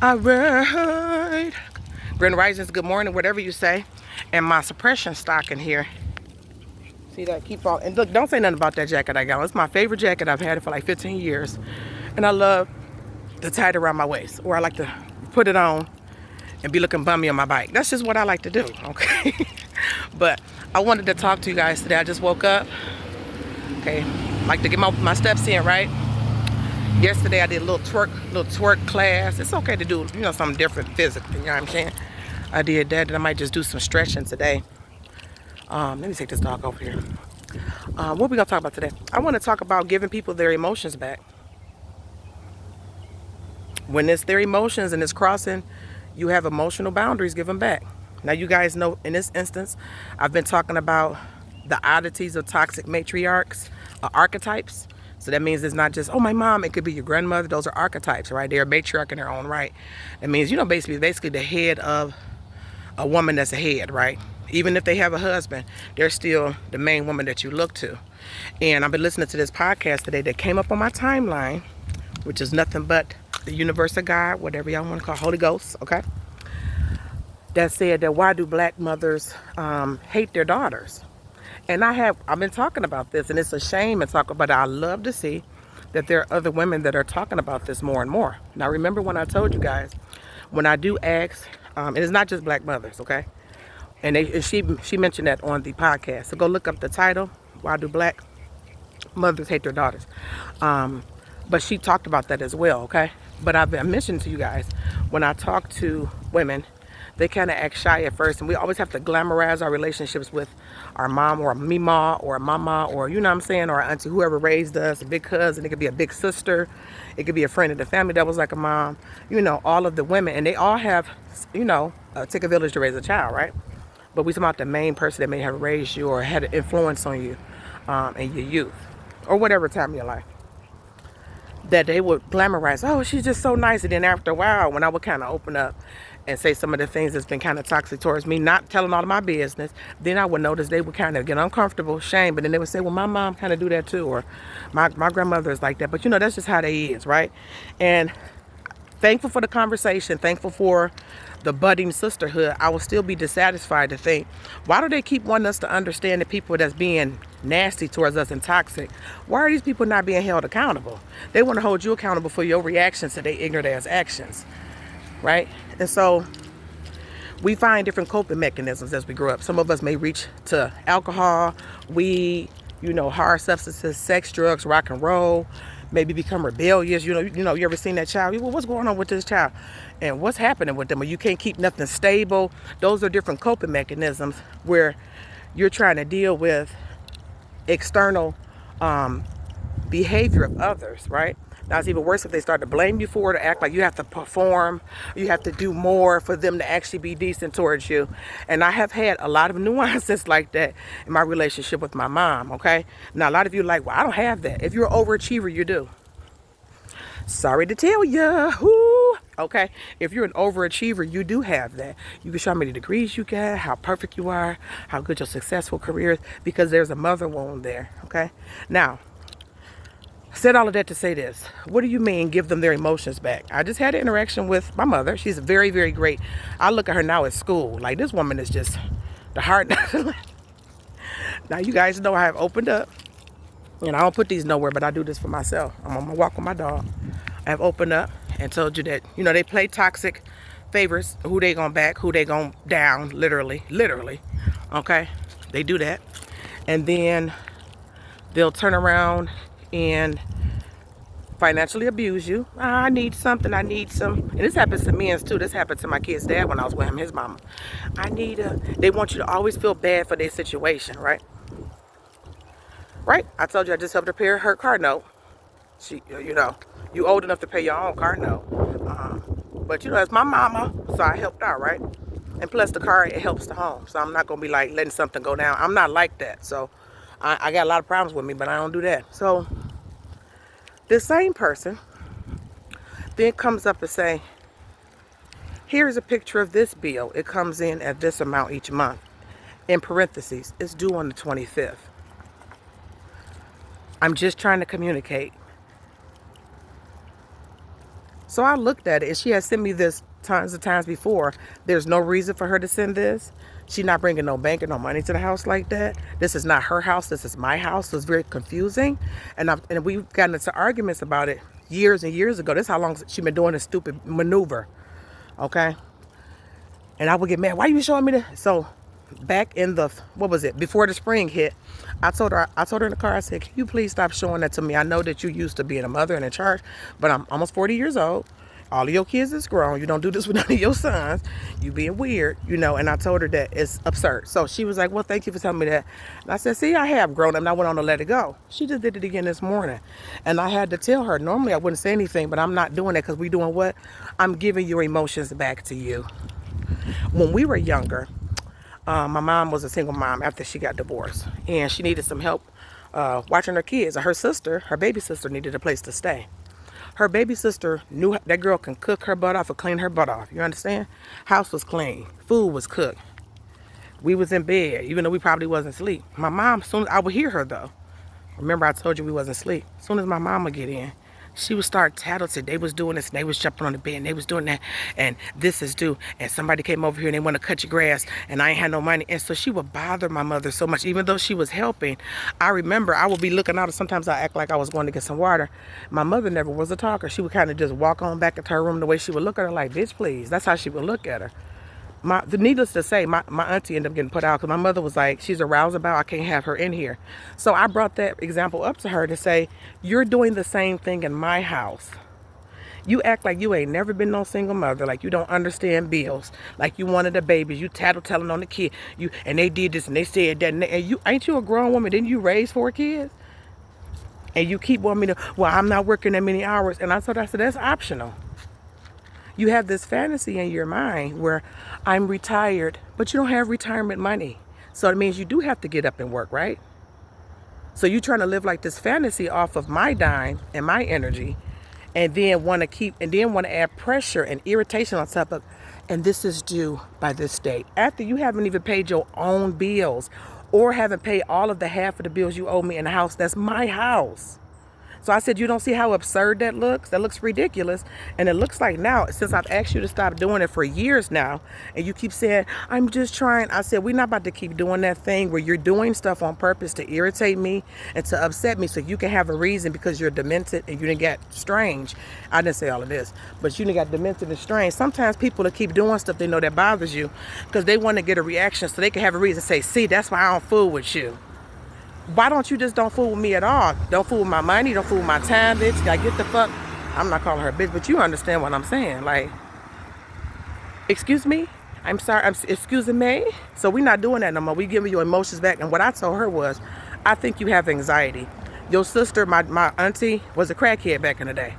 All right. Grand Risings, good morning, whatever you say. And my suppression stock in here. See that? Keep on. And look, don't say nothing about that jacket I got. It's my favorite jacket. I've had it for like 15 years. And I love to tie it around my waist. Or I like to put it on and be looking bummy on my bike. That's just what I like to do, okay? But I wanted to talk to you guys today. I just woke up. Okay. Like to get my steps in, right? Yesterday I did a little twerk class. It's okay to do, something different physically, you know what I'm saying? I did that, and I might just do some stretching today. Let me take this dog over here. What we gonna talk about today? I want to talk about giving people their emotions back. When it's their emotions and it's crossing, you have emotional boundaries, give them back. Now you guys know in this instance, I've been talking about the oddities of toxic matriarchs, archetypes. So that means it's not just, oh, my mom, it could be your grandmother. Those are archetypes, right? They're a matriarch in their own right. That means, basically the head of a woman that's a head, right? Even if they have a husband, they're still the main woman that you look to. And I've been listening to this podcast today that came up on my timeline, which is nothing but the universe of God, whatever y'all want to call Holy Ghost, okay? That said that why do black mothers hate their daughters? And I've been talking about this, and it's a shame to talk about it. I love to see that there are other women that are talking about this more and more. Now, remember when I told you guys, when I do ask, and it's not just black mothers, okay? And she mentioned that on the podcast. So go look up the title, Why Do Black Mothers Hate Their Daughters? But she talked about that as well, okay? But I mentioned to you guys, when I talk to women, they kind of act shy at first, and we always have to glamorize our relationships with our mom or a mima or a mama or, you know what I'm saying, or our auntie, whoever raised us, a big cousin. It could be a big sister. It could be a friend of the family that was like a mom. All of the women, and they all have, take a village to raise a child, right? But we talking about the main person that may have raised you or had an influence on you in your youth or whatever time in your life. That they would glamorize, oh, she's just so nice. And then after a while, when I would kind of open up and say some of the things that's been kind of toxic towards me, not telling all of my business, then I would notice they would kind of get uncomfortable, shame, but then they would say, well, my mom kind of do that too, or my grandmother is like that. But that's just how they is, right? And thankful for the conversation, thankful for the budding sisterhood. I will still be dissatisfied to think, why do they keep wanting us to understand the people that's being nasty towards us and toxic? Why are these people not being held accountable? They want to hold you accountable for your reactions to their ignorant ass actions, right? And so we find different coping mechanisms as we grow up. Some of us may reach to alcohol, weed, hard substances, sex, drugs, rock and roll, maybe become rebellious. You ever seen that child? Well, what's going on with this child? And what's happening with them? Or you can't keep nothing stable. Those are different coping mechanisms where you're trying to deal with external behavior of others, right? Now, it's even worse if they start to blame you for it, or act like you have to perform, you have to do more for them to actually be decent towards you. And I have had a lot of nuances like that in my relationship with my mom, okay? Now, a lot of you are like, well, I don't have that. If you're an overachiever, you do. Sorry to tell you, okay? If you're an overachiever, you do have that. You can show how many degrees you got, how perfect you are, how good your successful career is, because there's a mother wound there, okay? Now, I said all of that to say this. What do you mean give them their emotions back? I just had an interaction with my mother. She's very, very great. I look at her now at school. Like, this woman is just the heart. Now, you guys know I have opened up. And I don't put these nowhere, but I do this for myself. I'm on my walk with my dog. I have opened up and told you that, they play toxic favorites. Who they gonna back, who they gonna down, literally. Okay? They do that. And then they'll turn around and financially abuse you. I need something. I need some. And this happens to men too. This happened to my kid's dad when I was with him, his mama. They want you to always feel bad for their situation, right? Right? I told you I just helped her pay her car note. You old enough to pay your own car note. But it's my mama, so I helped out, right? And plus the car, it helps the home. So I'm not going to be like letting something go down. I'm not like that. So I got a lot of problems with me, but I don't do that. So this same person then comes up and say, here's a picture of this bill. It comes in at this amount each month. In parentheses, it's due on the 25th. I'm just trying to communicate. So I looked at it, and she had sent me this tons of times before. There's no reason for her to send this. She's not bringing no bank or no money to the house like that. This is not her house. This is my house. So it's very confusing. And we've gotten into arguments about it years and years ago. This is how long she's been doing this stupid maneuver. Okay? And I would get mad. Why are you showing me this? So back in the, what was it? Before the spring hit, I told her in the car, I said, can you please stop showing that to me? I know that you used to being a mother and in charge, but I'm almost 40 years old. All of your kids is grown. You don't do this with none of your sons. You being weird, you know. And I told her that it's absurd. So she was like, well, thank you for telling me that. And I said, see, I have grown up, and I went on to let it go. She just did it again this morning. And I had to tell her, normally I wouldn't say anything, but I'm not doing that because we doing what? I'm giving your emotions back to you. When we were younger, my mom was a single mom after she got divorced, and she needed some help watching her kids. Her sister, her baby sister, needed a place to stay. Her baby sister knew that girl can cook her butt off or clean her butt off. You understand? House was clean. Food was cooked. We was in bed, even though we probably wasn't asleep. My mom, soon as I would hear her though. Remember I told you we wasn't asleep. As soon as my mama get in, she would start tattling. They was doing this, and they was jumping on the bed, and they was doing that, and this is due, and somebody came over here and they want to cut your grass, and I ain't had no money. And so she would bother my mother so much, even though she was helping. I remember I would be looking out, and sometimes I act like I was going to get some water. My mother never was a talker. She would kind of just walk on back into her room. The way she would look at her, like, bitch, please. That's how she would look at her. Needless to say, my auntie ended up getting put out because my mother was like, she's a rouseabout, I can't have her in here. So I brought that example up to her to say, you're doing the same thing in my house. You act like you ain't never been no single mother, like you don't understand bills, like you wanted a baby, you telling on the kid, and they did this and they said that, and you ain't you a grown woman? Didn't you raise 4 kids? And you keep wanting me to, well, I'm not working that many hours. And I said, that's optional. You have this fantasy in your mind where I'm retired, but you don't have retirement money. So it means you do have to get up and work, right? So you're trying to live like this fantasy off of my dime and my energy, and then want to add pressure and irritation on top of, and this is due by this date. After you haven't even paid your own bills or haven't paid all of the half of the bills you owe me in the house. That's my house. So I said, you don't see how absurd that looks? That looks ridiculous. And it looks like now, since I've asked you to stop doing it for years now, and you keep saying, I'm just trying. I said, we're not about to keep doing that thing where you're doing stuff on purpose to irritate me and to upset me so you can have a reason because you're demented and you didn't get strange. I didn't say all of this, but you didn't get demented and strange. Sometimes people that keep doing stuff they know that bothers you because they want to get a reaction so they can have a reason to say, see, that's why I don't fool with you. Why don't you just don't fool with me at all? Don't fool with my money. Don't fool with my time, bitch. Like, get the fuck. I'm not calling her a bitch, but you understand what I'm saying. Like, excuse me? I'm sorry. Excusing me? So we're not doing that no more. We giving your emotions back. And what I told her was, I think you have anxiety. Your sister, my auntie, was a crackhead back in the day.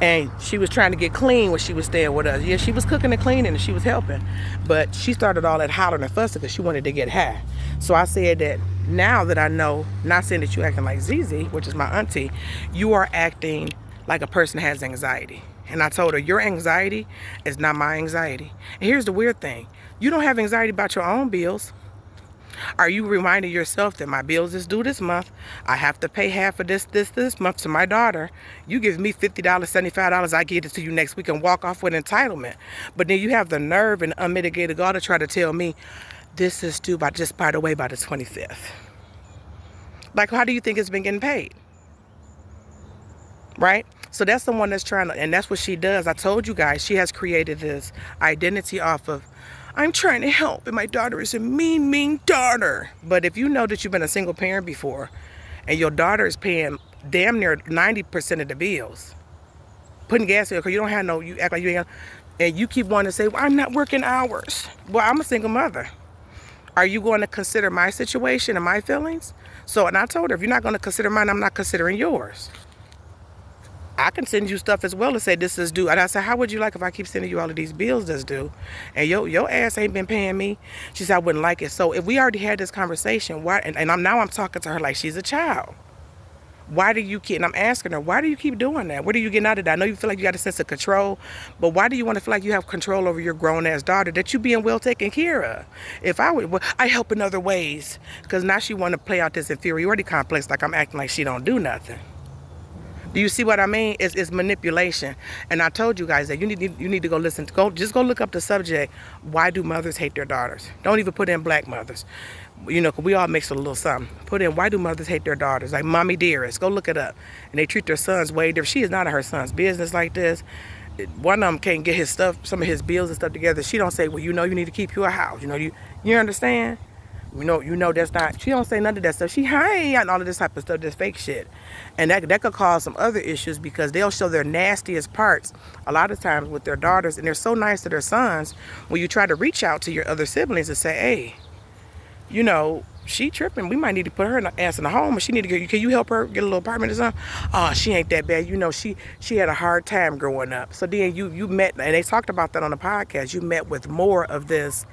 And she was trying to get clean when she was staying with us. Yeah, she was cooking and cleaning and she was helping. But she started all that hollering and fussing because she wanted to get high. So I said that now that I know, not saying that you acting like Zizi, which is my auntie, you are acting like a person has anxiety. And I told her, your anxiety is not my anxiety. And here's the weird thing. You don't have anxiety about your own bills. Are you reminding yourself that my bills is due this month? I have to pay half of this month to my daughter. You give me $50, $75, I give it to you next week and walk off with entitlement. But then you have the nerve and unmitigated gall to try to tell me this is due by the 25th. Like, how do you think it's been getting paid? Right? So that's the one that's trying to, and that's what she does. I told you guys, she has created this identity off of, I'm trying to help, and my daughter is a mean, mean daughter. But if you know that you've been a single parent before, and your daughter is paying damn near 90% of the bills, putting gas in, because you don't have no, you act like you ain't, and you keep wanting to say, well, I'm not working hours. Well, I'm a single mother. Are you going to consider my situation and my feelings? So, and I told her, if you're not going to consider mine, I'm not considering yours. I can send you stuff as well and say this is due. And I said, how would you like if I keep sending you all of these bills that's due? And your ass ain't been paying me. She said, I wouldn't like it. So if we already had this conversation, why? And I'm talking to her like she's a child. Why do you keep, and I'm asking her, why do you keep doing that? What are you getting out of that? I know you feel like you got a sense of control, but why do you want to feel like you have control over your grown-ass daughter, that you being well taken care of? If I would, well, I help in other ways. Because now she want to play out this inferiority complex like I'm acting like she don't do nothing. Do you see what I mean? It's manipulation. And I told you guys that you need to go listen. Just go look up the subject. Why do mothers hate their daughters? Don't even put in black mothers. You know, 'cause we all mix a little something. Put in, why do mothers hate their daughters? Like Mommy Dearest. Go look it up. And they treat their sons way different. She is not in her son's business like this. One of them can't get his stuff, some of his bills and stuff together. She don't say, well, you know, you need to keep your house. You know, you understand? You know that's not, she don't say none of that stuff. She and all of this type of stuff, this fake shit. And that could cause some other issues because they'll show their nastiest parts a lot of times with their daughters. And they're so nice to their sons when you try to reach out to your other siblings and say, hey, you know, she tripping. We might need to put her ass in a home. Or she need to get. Can you help her get a little apartment or something? Oh, she ain't that bad. You know, she had a hard time growing up. So then you met, and they talked about that on the podcast. You met with more of this,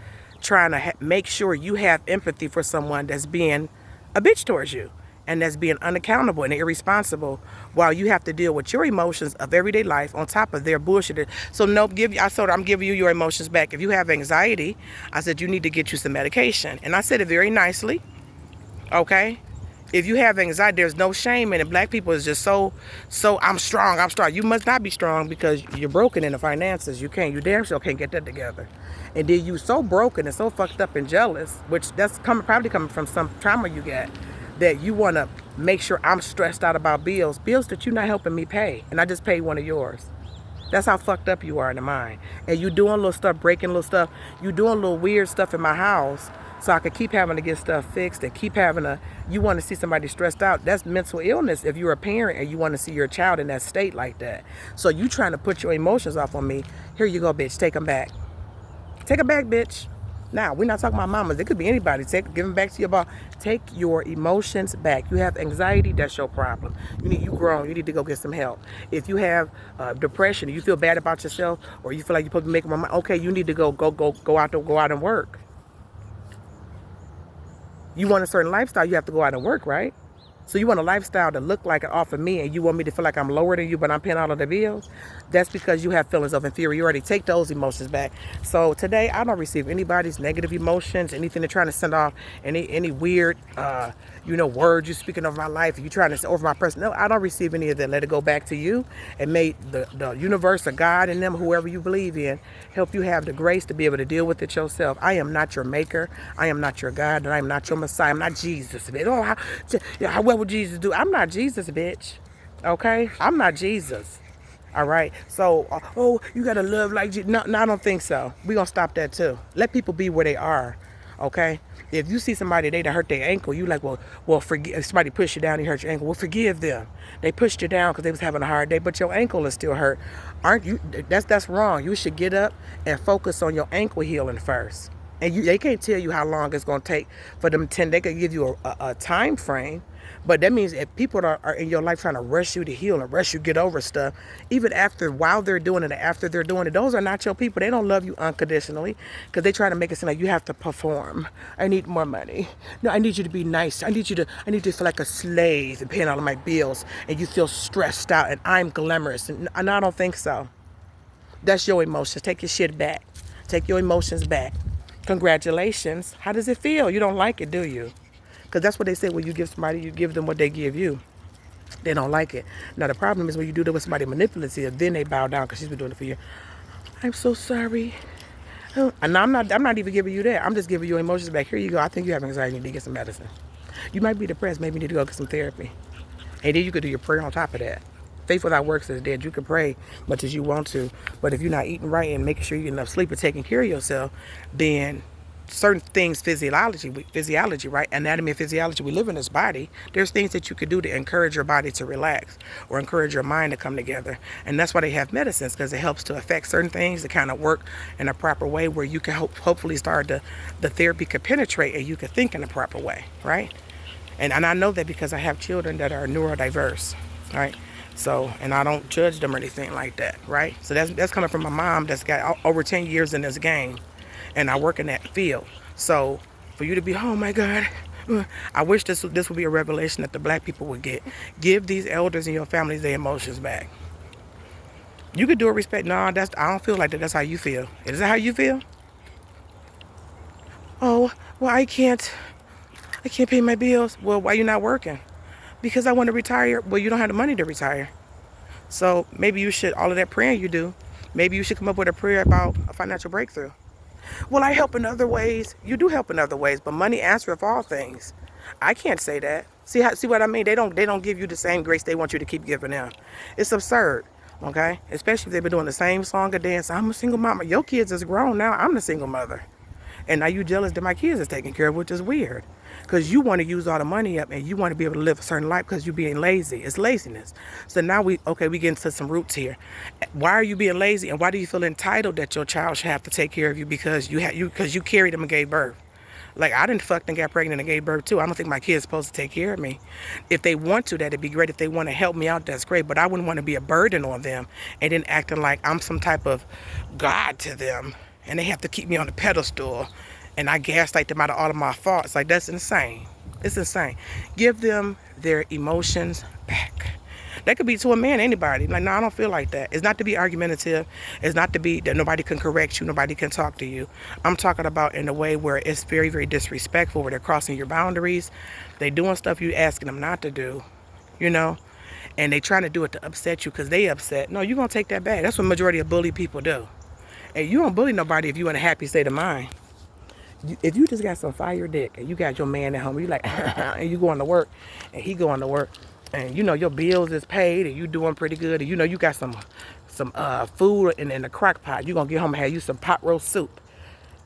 trying to make sure you have empathy for someone that's being a bitch towards you and that's being unaccountable and irresponsible, while you have to deal with your emotions of everyday life on top of their bullshit. So no, I'm giving you your emotions back. If you have anxiety, I said you need to get you some medication. And I said it very nicely, okay? If you have anxiety, there's no shame in it. Black people is just so I'm strong. You must not be strong because you're broken in the finances. You damn sure can't get that together. And then you so broken and so fucked up and jealous, which that's probably coming from some trauma you got, that you want to make sure I'm stressed out about bills that you're not helping me pay, and I just paid one of yours. That's how fucked up you are in the mind. And you doing little stuff, breaking little stuff. You doing little weird stuff in my house so I could keep having to get stuff fixed and keep having you want to see somebody stressed out. That's mental illness if you're a parent and you want to see your child in that state like that. So you trying to put your emotions off on me. Here you go, bitch. Take them back. Take them back, bitch. Now, we're not talking about mamas. It could be anybody. Give them back to your ball. Take your emotions back. You have anxiety, that's your problem. You grown. You need to go get some help. If you have depression, you feel bad about yourself, or you feel like you're supposed to make money, okay, you need to go out and work. You want a certain lifestyle, you have to go out and work, right? So you want a lifestyle to look like it off of me, and you want me to feel like I'm lower than you, but I'm paying all of the bills? That's because you have feelings of inferiority. Take those emotions back. So today, I don't receive anybody's negative emotions, anything they're trying to send off, any weird, words you're speaking over my life, you trying to say over my person. No, I don't receive any of that. Let it go back to you, and may the universe or God in them, whoever you believe in, help you have the grace to be able to deal with it yourself. I am not your maker. I am not your God, and I am not your Messiah. I'm not Jesus. What would Jesus do? I'm not Jesus, bitch. Okay? I'm not Jesus. All right? So, you got to love like Jesus. No, I don't think so. We're going to stop that too. Let people be where they are. Okay? If you see somebody, they hurt their ankle, you like, well, forgive. If somebody pushed you down, you hurt your ankle, well, forgive them. They pushed you down because they was having a hard day, but your ankle is still hurt. Aren't you? That's wrong. You should get up and focus on your ankle healing first. And they can't tell you how long it's going to take for them 10. They could give you a time frame. But that means if people are in your life trying to rush you to heal and rush you to get over stuff, even while they're doing it, after they're doing it, those are not your people. They don't love you unconditionally because they try to make it seem like you have to perform. I need more money. No, I need you to be nice. I need you to feel like a slave and paying all of my bills, and you feel stressed out and I'm glamorous. And I don't think so. That's your emotions. Take your shit back. Take your emotions back. Congratulations. How does it feel? You don't like it, do you? Because that's what they say when you give somebody, you give them what they give you. They don't like it. Now, the problem is when you do that with somebody manipulative, then they bow down because she's been doing it for you. I'm so sorry. And I'm not even giving you that. I'm just giving you emotions back. Here you go. I think you have anxiety. You need to get some medicine. You might be depressed. Maybe you need to go get some therapy. And then you could do your prayer on top of that. Faith without works is dead. You can pray much as you want to. But if you're not eating right and making sure you get enough sleep and taking care of yourself, then certain things, physiology, right? Anatomy and physiology, we live in this body. There's things that you could do to encourage your body to relax or encourage your mind to come together. And that's why they have medicines, because it helps to affect certain things to kind of work in a proper way where you can hopefully start the therapy could penetrate and you can think in a proper way, right? And I know that because I have children that are neurodiverse, right? So, and I don't judge them or anything like that, right? So that's coming from my mom that's got over 10 years in this game. And I work in that field. So for you to be, oh my God, I wish this would be a revelation that the black people would get. Give these elders in your families their emotions back. You could do a respect. No, I don't feel like that. That's how you feel. Is that how you feel? Oh, well, I can't pay my bills. Well, why are you not working? Because I want to retire. Well, you don't have the money to retire. So maybe you should, all of that praying you do, maybe you should come up with a prayer about a financial breakthrough. Well, I help in other ways. You do help in other ways, but money answereth all things. I can't say that. See what I mean? They don't give you the same grace they want you to keep giving them. It's absurd. Okay? Especially if they've been doing the same song or dance. I'm a single mama. Your kids is grown now. I'm the single mother. And now you jealous that my kids is taken care of, which is weird. Because you want to use all the money up and you want to be able to live a certain life because you're being lazy. It's laziness. So now we get into some roots here. Why are you being lazy and why do you feel entitled that your child should have to take care of you because you carried them and gave birth? Like, I didn't fuck and got pregnant and gave birth too. I don't think my kid's supposed to take care of me. If they want to, that'd be great. If they want to help me out, that's great. But I wouldn't want to be a burden on them and then acting like I'm some type of God to them and they have to keep me on the pedestal and I gaslight them out of all of my faults. Like, that's insane. It's insane. Give them their emotions back. That could be to a man, anybody. Like, no, I don't feel like that. It's not to be argumentative. It's not to be that nobody can correct you, nobody can talk to you. I'm talking about in a way where it's very, very disrespectful, where they're crossing your boundaries. They doing stuff you asking them not to do, you know? And they trying to do it to upset you because they upset. No, you're going to take that back. That's what majority of bully people do. And you don't bully nobody if you're in a happy state of mind. If you just got some fire dick and you got your man at home, you like, and you going to work and he going to work and you know your bills is paid and you doing pretty good and you know you got some food in the crock pot, you gonna get home and have you some pot roast soup.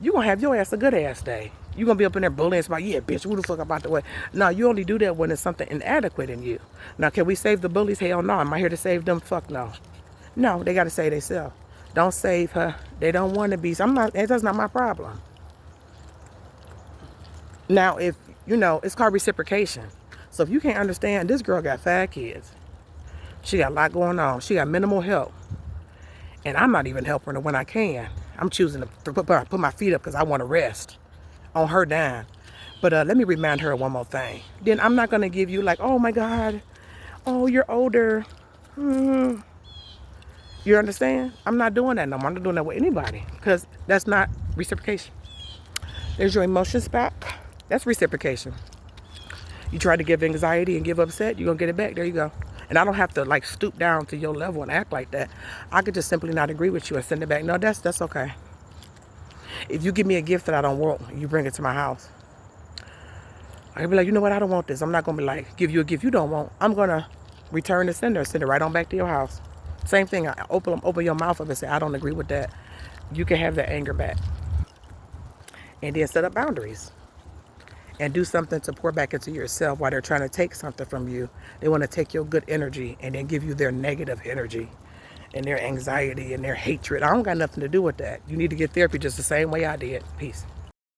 You gonna have your ass a good ass day. You gonna be up in there bullying somebody, yeah, bitch, who the fuck about the way? No, you only do that when it's something inadequate in you. Now, can we save the bullies? Hell no. Am I here to save them? Fuck no. No, they gotta save themselves. Don't save her. They don't want to be. That's not my problem. Now, if, it's called reciprocation. So if you can't understand, this girl got 5 kids. She got a lot going on. She got minimal help. And I'm not even helping her when I can. I'm choosing to put my feet up because I want to rest on her dime. But let me remind her one more thing. Then I'm not going to give you like, oh my God, oh, you're older. You understand? I'm not doing that no more. I'm not doing that with anybody because that's not reciprocation. There's your emotions back. That's reciprocation. You try to give anxiety and give upset, you're going to get it back. There you go. And I don't have to like stoop down to your level and act like that. I could just simply not agree with you and send it back. No, that's okay. If you give me a gift that I don't want, you bring it to my house. I can be like, you know what? I don't want this. I'm not going to be like, give you a gift you don't want. I'm going to return the sender, send it right on back to your house. Same thing. I open your mouth up and say, I don't agree with that. You can have that anger back. And then set up boundaries. And do something to pour back into yourself while they're trying to take something from you. They want to take your good energy and then give you their negative energy and their anxiety and their hatred. I don't got nothing to do with that. You need to get therapy just the same way I did. Peace.